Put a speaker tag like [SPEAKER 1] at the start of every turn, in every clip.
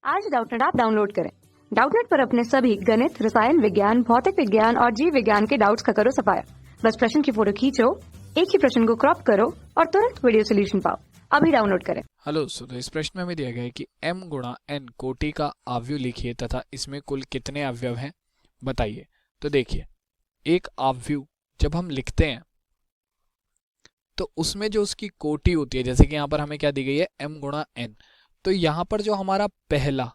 [SPEAKER 1] आज Doubtnut app download करें। Doubtnut पर अपने सभी गणित, रसायन विज्ञान, भौतिक विज्ञान और जीव विज्ञान के डाउट्स का करो सफाया। बस प्रश्न की फोटो खींचो, एक ही प्रश्न को क्रॉप करो और तुरंत वीडियो सोल्यूशन पाओ। अभी डाउनलोड करें।
[SPEAKER 2] हेलो, तो इस प्रश्न में हमें दिया गया है कि m गुणा n कोटि का अवयव लिखिए तथा इसमें कुल कितने अवयव हैं बताइए। तो देखिए, एक अवयव जब हम लिखते हैं तो उसमें जो उसकी कोटि होती है, जैसे कि यहाँ पर हमें क्या दी गई है m गुणा n, तो यहाँ पर जो हमारा पहला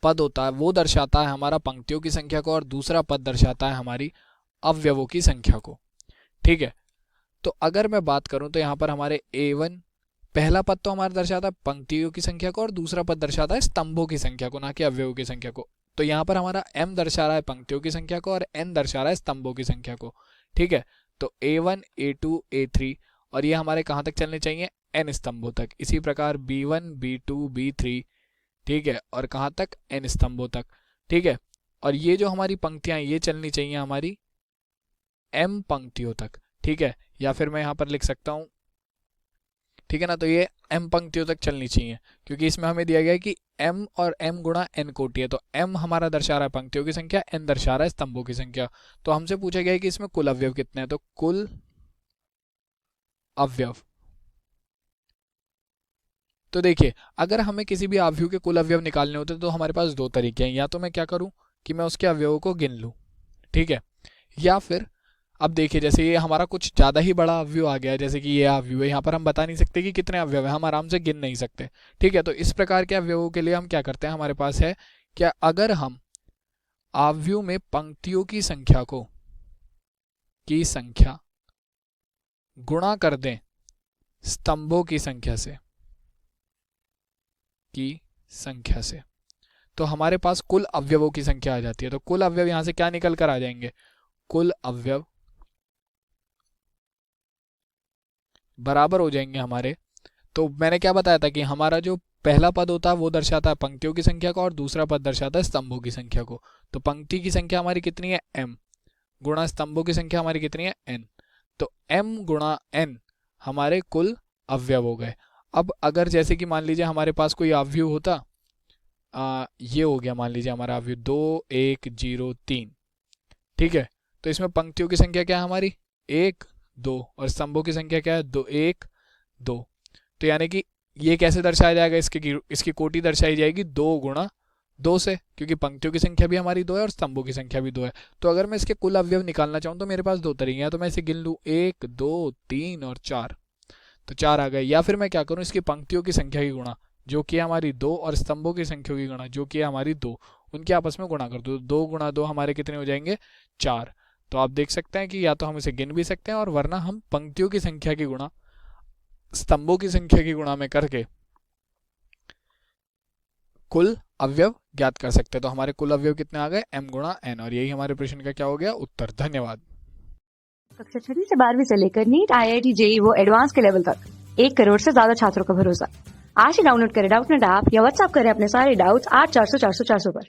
[SPEAKER 2] पद होता है वो दर्शाता है हमारा पंक्तियों की संख्या को और दूसरा पद दर्शाता है हमारी अवयवों की संख्या को। ठीक है, तो अगर मैं बात करूं तो यहाँ पर हमारे a1 पहला पद तो हमारा दर्शाता है पंक्तियों की संख्या को और दूसरा पद दर्शाता है स्तंभों की संख्या को, ना कि अवयवों की संख्या को। तो यहाँ पर हमारा m दर्शा रहा है पंक्तियों की संख्या को और n दर्शा रहा है स्तंभों की संख्या को। ठीक है, तो a1 a2 a3 और ये हमारे कहाँ तक चलने चाहिए, n स्तंभों तक। इसी प्रकार b1 b2 b3, ठीक है, और कहाँ तक, n स्तंभों तक। ठीक है, और ये जो हमारी पंक्तियां ये चलनी चाहिए हमारी m पंक्तियों तक। ठीक है, या फिर मैं यहाँ पर लिख सकता हूँ, ठीक है ना, तो ये m पंक्तियों तक चलनी चाहिए क्योंकि इसमें हमें दिया गया है कि m और m गुणा n कोटि है। तो m हमारा दर्शा रहा है पंक्तियों की संख्या, n दर्शा रहा है स्तंभों की संख्या। तो हमसे पूछा गया है कि इसमें कुल अवयव कितने हैं, तो कुल अवयव, तो देखिए अगर हमें किसी भी अवयव के कुल अवयव निकालने होते तो हमारे पास दो तरीके हैं। या तो मैं क्या करूं कि मैं उसके अवयवों को गिन लूं, ठीक है, या फिर अब देखिए जैसे ये हमारा कुछ ज़्यादा ही बड़ा अवयव आ गया है, जैसे कि ये अवयव है, यहाँ पर हम बता नहीं सकते कि कितने अवयव है, हम आराम से गिन नहीं सकते। ठीक है, तो इस प्रकार के अवयवों के लिए हम क्या करते हैं, हमारे पास है क्या, अगर हम अवयव में पंक्तियों की संख्या गुणा कर दें स्तंभों की संख्या से तो हमारे पास कुल अवयवों की संख्या आ जाती है। तो कुल अवयव यहां से क्या निकल कर आ जाएंगे, कुल अवयव बराबर हो जाएंगे हमारे। तो मैंने क्या बताया था कि हमारा जो पहला पद होता है वो दर्शाता है पंक्तियों की संख्या को और दूसरा पद दर्शाता है स्तंभों की संख्या को। तो पंक्ति की संख्या हमारी कितनी है, m, गुणा स्तंभों की संख्या हमारी कितनी है, n। तो m गुणा n हमारे कुल अवयव हो गए। अब अगर जैसे कि मान लीजिए हमारे पास कोई अवयव होता, ये हो गया मान लीजिए हमारा अवयव 2 1 0 3, ठीक है, तो इसमें पंक्तियों की संख्या क्या है हमारी 1 2 और स्तंभों की संख्या क्या है 2 1 2। तो यानी कि ये कैसे दर्शाया जाएगा, इसकी कोटि दर्शाई जाएगी 2 गुणा 2 से, क्योंकि पंक्तियों की संख्या भी हमारी 2 है और स्तंभों की संख्या भी 2 है। तो अगर मैं इसके कुल अवयव निकालना चाहूँ तो मेरे पास दो तरीके हैं, तो मैं इसे गिन लूँ 1 2 3 और 4, तो 4 आ गए। या फिर मैं क्या करूँ, इसकी पंक्तियों की संख्या की गुणा जो कि हमारी 2 और स्तंभों की संख्या की गुणा जो कि हमारी 2, उनके आपस में गुणा कर दो। 2 गुणा 2 हमारे कितने हो जाएंगे, 4। तो आप देख सकते हैं कि या तो हम इसे गिन भी सकते हैं और वरना हम पंक्तियों की संख्या की गुणा स्तंभों की संख्या की गुणा में करके कुल अवयव ज्ञात कर सकते हैं। तो हमारे कुल अवयव कितने आ गए, m गुणा n, और यही हमारे प्रश्न का क्या हो गया उत्तर। धन्यवाद।
[SPEAKER 1] कक्षा 6 से 12वीं से लेकर नीट, IIT, JEE वो एडवांस के लेवल तक 1 करोड़ से ज्यादा छात्रों का भरोसा। आज ही डाउनलोड करें डाउटनेट ऐप या व्हाट्सएप करें अपने सारे डाउट्स 8400 400 400 पर।